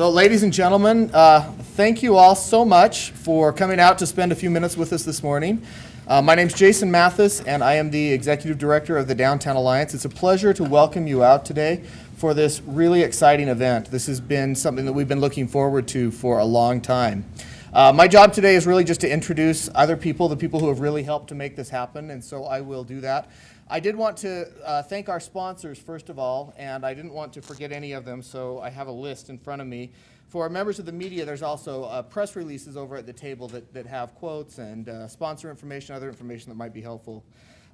So, ladies and gentlemen, thank you all so much for coming out to spend a few minutes with us this morning. My name's Jason Mathis, and I am the Executive Director of the Downtown Alliance. It's a pleasure to welcome you out today for this really exciting event. This has been something that we've been looking forward to for a long time. My job today is really just to introduce other people, the people who have really helped to make this happen, and so I will do that. I did want to thank our sponsors, first of all, and I didn't want to forget any of them, so I have a list in front of me. For members of the media, there's also press releases over at the table that have quotes and sponsor information, other information that might be helpful.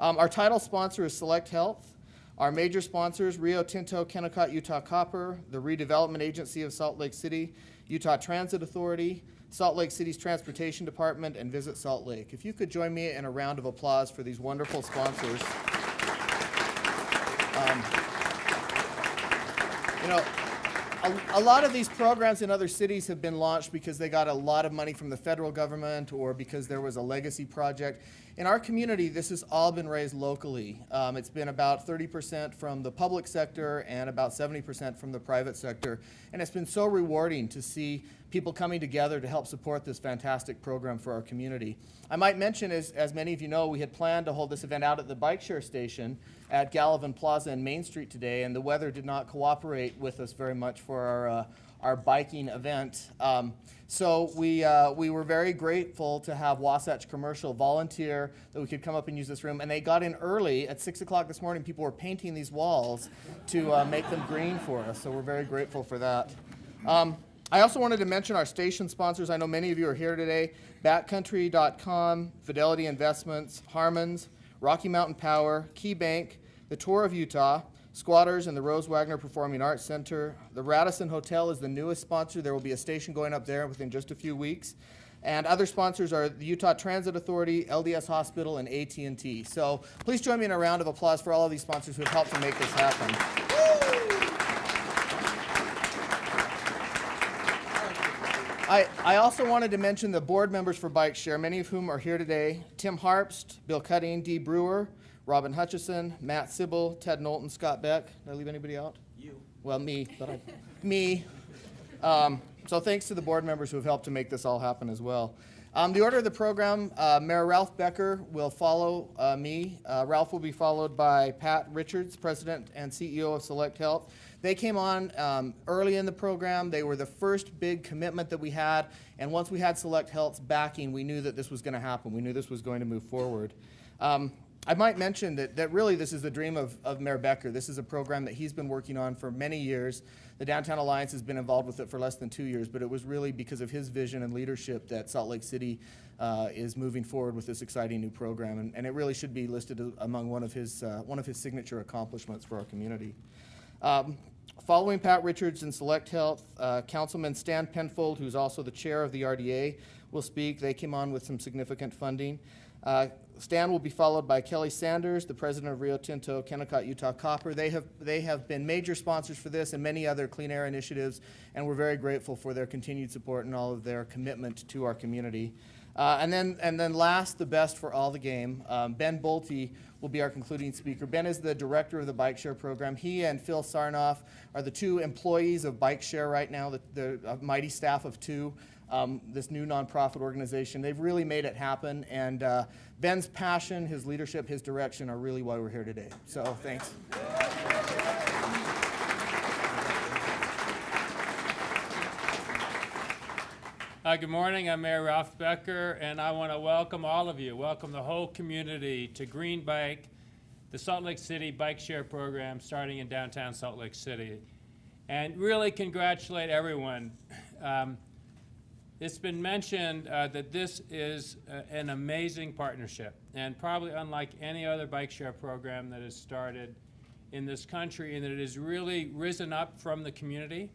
Our title sponsor is Select Health. Our major sponsors, Rio Tinto, Kennecott, Utah Copper, the Redevelopment Agency of Salt Lake City, Utah Transit Authority, Salt Lake City's Transportation Department, and Visit Salt Lake. If you could join me in a round of applause for these wonderful sponsors. A lot of these programs in other cities have been launched because they got a lot of money from the federal government or because there was a legacy project. In our community, this has all been raised locally. It's been about 30% from the public sector and about 70% from the private sector. And it's been so rewarding to see people coming together to help support this fantastic program for our community. I might mention, as many of you know, we had planned to hold this event out at the bike share station at Gallivan Plaza and Main Street today, and the weather did not cooperate with us very much for our biking event. So we were very grateful to have Wasatch Commercial volunteer that we could come up and use this room, and they got in early. At 6 o'clock this morning, people were painting these walls to make them green for us, so we're very grateful for that. I also wanted to mention our station sponsors. I know many of you are here today. Backcountry.com, Fidelity Investments, Harmons, Rocky Mountain Power, Key Bank, the Tour of Utah, Squatters and the Rose Wagner Performing Arts Center. The Radisson Hotel is the newest sponsor. There will be a station going up there within just a few weeks. And other sponsors are the Utah Transit Authority, LDS Hospital, and AT&T. So please join me in a round of applause for all of these sponsors who have helped to make this happen. I also wanted to mention the board members for Bike Share, many of whom are here today. Tim Harpst, Bill Cutting, Dee Brewer, Robin Hutchison, Matt Sybil, Ted Knowlton, Scott Beck. Did I leave anybody out? You. Well, me. Me. So thanks to the board members who have helped to make this all happen as well. The order of the program, Mayor Ralph Becker will follow me. Ralph will be followed by Pat Richards, President and CEO of Select Health. They came on early in the program. They were the first big commitment that we had, and once we had Select Health's backing, we knew that this was going to happen. We knew this was going to move forward. I might mention that really this is the dream of Mayor Becker. This is a program that he's been working on for many years. The Downtown Alliance has been involved with it for less than 2 years, but it was really because of his vision and leadership that Salt Lake City is moving forward with this exciting new program, and it really should be listed among one of his signature accomplishments for our community. Following Pat Richards and Select Health, Councilman Stan Penfold, who's also the chair of the RDA, will speak. They came on with some significant funding. Stan will be followed by Kelly Sanders, the president of Rio Tinto, Kennecott, Utah Copper. They have been major sponsors for this and many other clean air initiatives, and we're very grateful for their continued support and all of their commitment to our community. And then last, the best for all the game, Ben Bolte will be our concluding speaker. Ben is the director of the Bike Share program. He and Phil Sarnoff are the two employees of Bike Share right now, the mighty staff of two. This new nonprofit organization. They've really made it happen, and Ben's passion, his leadership, his direction are really why we're here today. So thanks. Good morning, I'm Mayor Ralph Becker, and I want to welcome all of you, welcome the whole community to Green Bike, the Salt Lake City Bike Share program starting in downtown Salt Lake City. And really congratulate everyone. It's been mentioned that this is an amazing partnership, and probably unlike any other bike share program that has started in this country, and that it has really risen up from the community.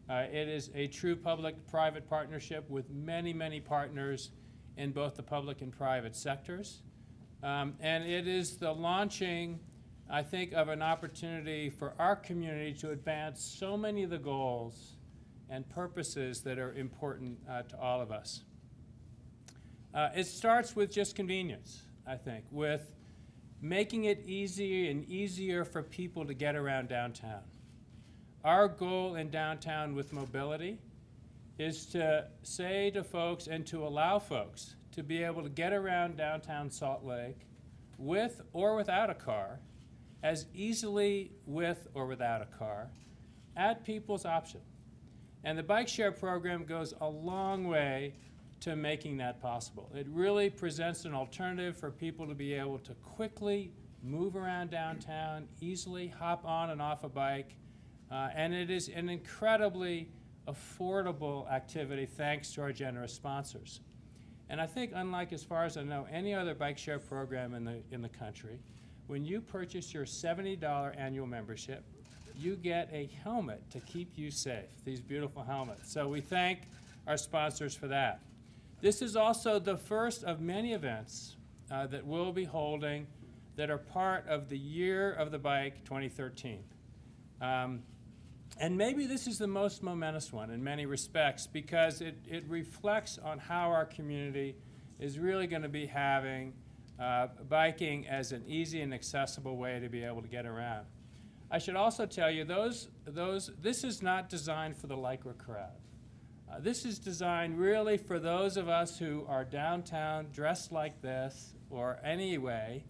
It is a true public-private partnership with many, many partners in both the public and private sectors. And it is the launching, I think, of an opportunity for our community to advance so many of the goals and purposes that are important to all of us. It starts with just convenience, I think, with making it easier and easier for people to get around downtown. Our goal in downtown with mobility is to say to folks and to allow folks to be able to get around downtown Salt Lake with or without a car, as easily with or without a car, at people's option. And the bike share program goes a long way to making that possible. It really presents an alternative for people to be able to quickly move around downtown, easily hop on and off a bike, and it is an incredibly affordable activity thanks to our generous sponsors. And I think, unlike, as far as I know, any other bike share program in the country, when you purchase your $70 annual membership, you get a helmet to keep you safe, these beautiful helmets. So we thank our sponsors for that. This is also the first of many events that we'll be holding that are part of the Year of the Bike 2013. And maybe this is the most momentous one in many respects, because it reflects on how our community is really going to be having biking as an easy and accessible way to be able to get around. I should also tell you, this is not designed for the Lycra crowd. This is designed really for those of us who are downtown dressed like this, or any way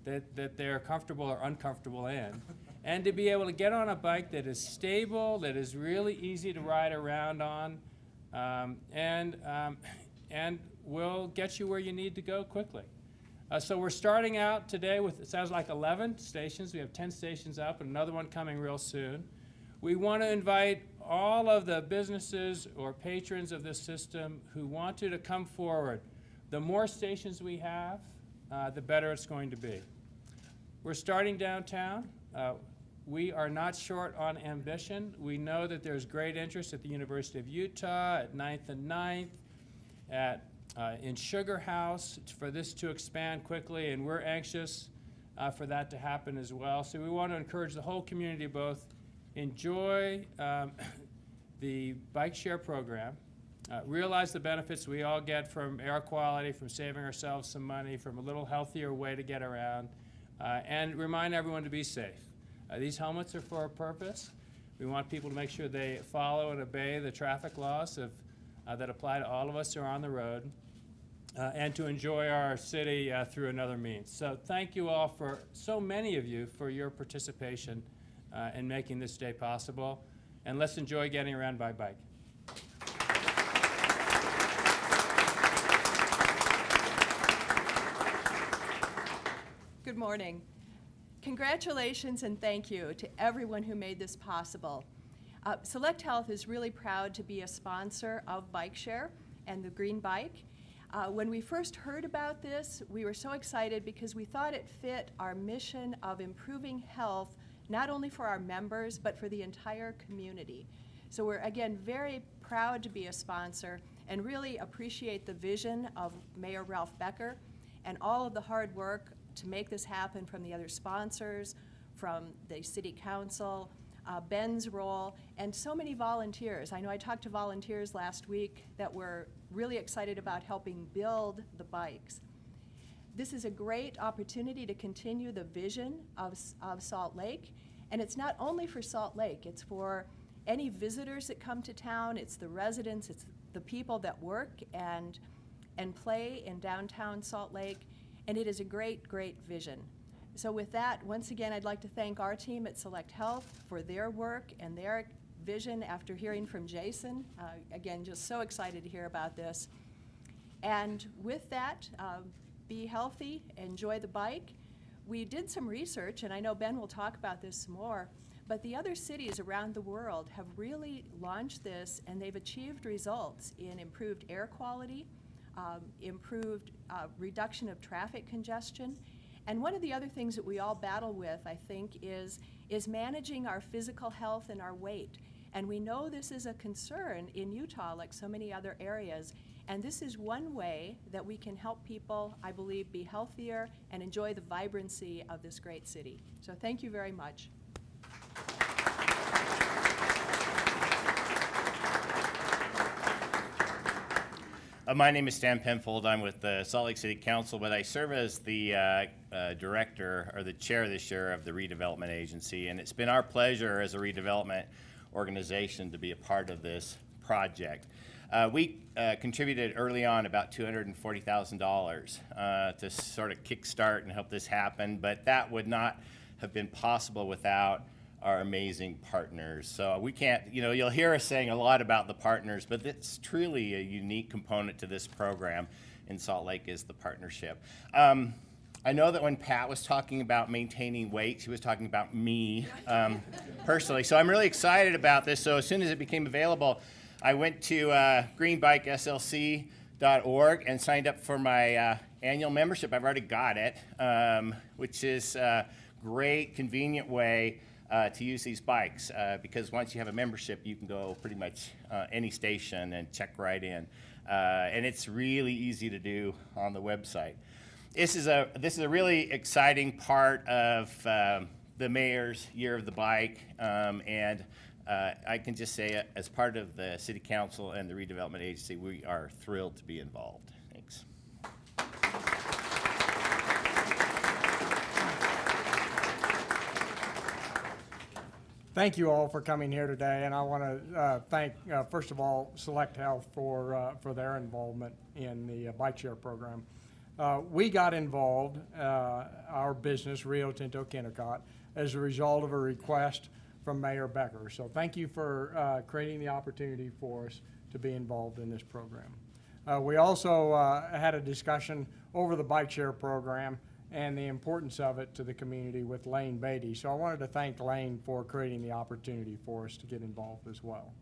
that they're comfortable or uncomfortable in, and to be able to get on a bike that is stable, that is really easy to ride around on, and will get you where you need to go quickly. So we're starting out today with, it sounds like 11 stations. We have 10 stations up and another one coming real soon. We want to invite all of the businesses or patrons of this system who want to come forward. The more stations we have, the better it's going to be. We're starting downtown. We are not short on ambition. We know that there's great interest at the University of Utah, at 9th and 9th, in Sugar House for this to expand quickly, and we're anxious for that to happen as well. So we want to encourage the whole community to both enjoy the bike share program, realize the benefits we all get from air quality, from saving ourselves some money, from a little healthier way to get around, and remind everyone to be safe. These helmets are for a purpose. We want people to make sure they follow and obey the traffic laws that apply to all of us who are on the road, and to enjoy our city through another means. So thank you all, for so many of you, for your participation in making this day possible. And let's enjoy getting around by bike. Good morning. Congratulations and thank you to everyone who made this possible. Select Health is really proud to be a sponsor of Bike Share and the Green Bike. When we first heard about this, we were so excited because we thought it fit our mission of improving health, not only for our members, but for the entire community. So we're, again, very proud to be a sponsor and really appreciate the vision of Mayor Ralph Becker and all of the hard work to make this happen from the other sponsors, from the City Council, Ben's role, and so many volunteers. I know I talked to volunteers last week that were really excited about helping build the bikes. This is a great opportunity to continue the vision of Salt Lake, and it's not only for Salt Lake, it's for any visitors that come to town, it's the residents, it's the people that work and play in downtown Salt Lake, and it is a great, great vision. So with that, once again, I'd like to thank our team at Select Health for their work and their vision after hearing from Jason. Again, just so excited to hear about this. And with that, be healthy, enjoy the bike. We did some research, and I know Ben will talk about this some more, but the other cities around the world have really launched this, and they've achieved results in improved air quality, improved reduction of traffic congestion. And one of the other things that we all battle with, I think, is managing our physical health and our weight. And we know this is a concern in Utah, like so many other areas. And this is one way that we can help people, I believe, be healthier and enjoy the vibrancy of this great city. So thank you very much. My name is Stan Penfold. I'm with the Salt Lake City Council, but I serve as the director or the chair this year of the redevelopment agency, and it's been our pleasure as a redevelopment organization to be a part of this project. We contributed early on about $240,000 to sort of kickstart and help this happen, but that would not have been possible without our amazing partners. So we can't, you'll hear us saying a lot about the partners, but it's truly a unique component to this program in Salt Lake is the partnership. I know that when Pat was talking about maintaining weight, she was talking about me personally. So I'm really excited about this. So as soon as it became available, I went to greenbikeslc.org and signed up for my annual membership. I've already got it, which is a great, convenient way to use these bikes because once you have a membership, you can go pretty much any station and check right in. And it's really easy to do on the website. This is a really exciting part of the mayor's Year of the Bike, and I can just say, as part of the City Council and the Redevelopment Agency, we are thrilled to be involved. Thanks. Thank you all for coming here today, and I want to thank, first of all, Select Health for their involvement in the bike share program. We got involved, our business, Rio Tinto Kennecott, as a result of a request from Mayor Becker. So thank you for creating the opportunity for us to be involved in this program. We also had a discussion over the bike share program and the importance of it to the community with Lane Beatty. So I wanted to thank Lane for creating the opportunity for us to get involved as well.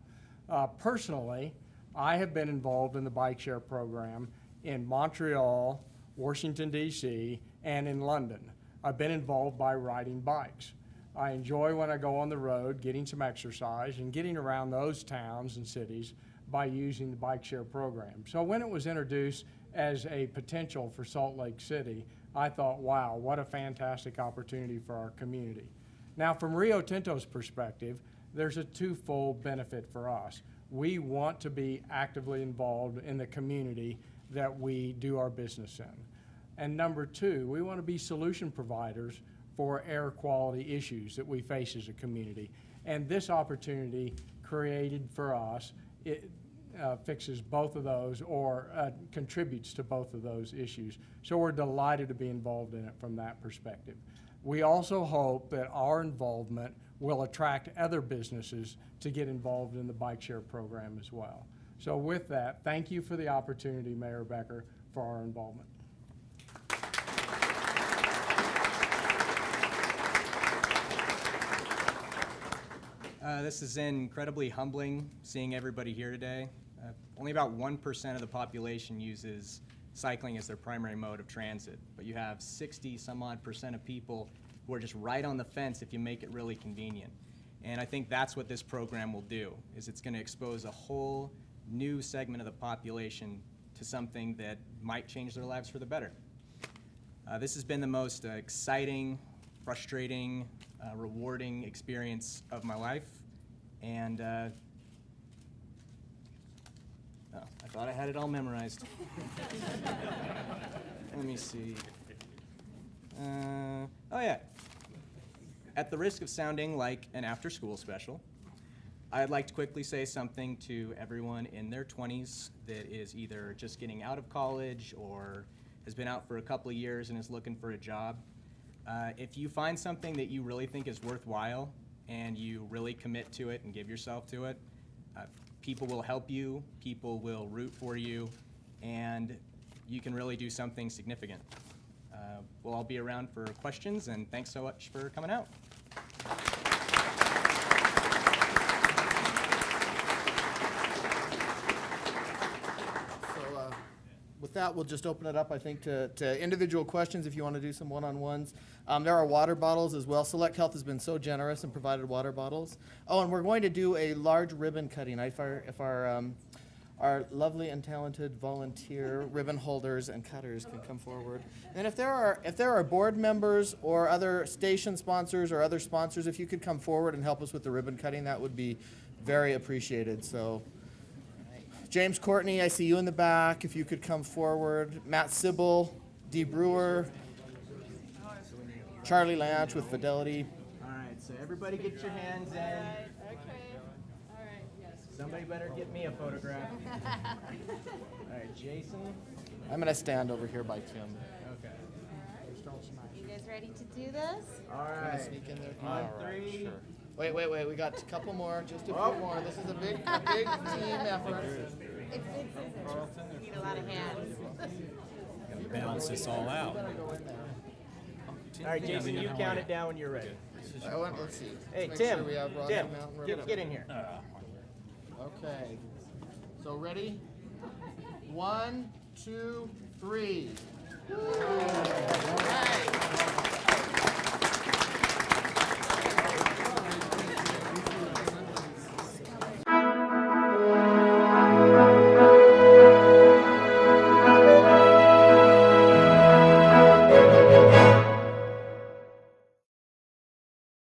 Personally, I have been involved in the bike share program in Montreal, Washington, D.C., and in London. I've been involved by riding bikes. I enjoy when I go on the road, getting some exercise and getting around those towns and cities by using the bike share program. So when it was introduced as a potential for Salt Lake City, I thought, wow, what a fantastic opportunity for our community. Now, from Rio Tinto's perspective, there's a twofold benefit for us. We want to be actively involved in the community that we do our business in. And number two, we want to be solution providers for air quality issues that we face as a community. And this opportunity created for us, it fixes both of those or contributes to both of those issues. So we're delighted to be involved in it from that perspective. We also hope that our involvement will attract other businesses to get involved in the bike share program as well. So with that, thank you for the opportunity, Mayor Becker, for our involvement. This is incredibly humbling seeing everybody here today. Only about 1% of the population uses cycling as their primary mode of transit, but you have 60-some-odd% of people who are just right on the fence if you make it really convenient. And I think that's what this program will do, is it's going to expose a whole new segment of the population to something that might change their lives for the better. This has been the most exciting, frustrating, rewarding experience of my life. And I thought I had it all memorized. Let me see. Oh yeah. At the risk of sounding like an after-school special, I'd like to quickly say something to everyone in their 20s that is either just getting out of college or has been out for a couple of years and is looking for a job. If you find something that you really think is worthwhile and you really commit to it and give yourself to it, people will help you, people will root for you, and you can really do something significant. We'll all be around for questions, and thanks so much for coming out. With that, we'll just open it up, I think, to individual questions if you want to do some one-on-ones. There are water bottles as well. Select Health has been so generous and provided water bottles. Oh, and we're going to do a large ribbon cutting. If our lovely and talented volunteer ribbon holders and cutters can come forward. And if there are board members or other station sponsors or other sponsors, if you could come forward and help us with the ribbon cutting, that would be very appreciated. So. James Courtney, I see you in the back. If you could come forward. Matt Sybil, Dee Brewer, Charlie Lanch with Fidelity. All right, so everybody get your hands in. Okay. All right, yes. Somebody better get me a photograph. All right, Jason. I'm gonna stand over here by Tim. Okay. You guys ready to do this? All Gonna right. sneak in there. On All right, 3. sure. Wait, we got a couple more, just a few Oh. more. This is a big team effort. It fits, you need a lot of hands. Balance this all out. Better go in there. All right, Jason, you count it down when you're ready. Let's see. Hey, Let's make Tim. sure we have Rocky Tim, Mountain River. get in here. Okay. So ready? 1, 2, 3.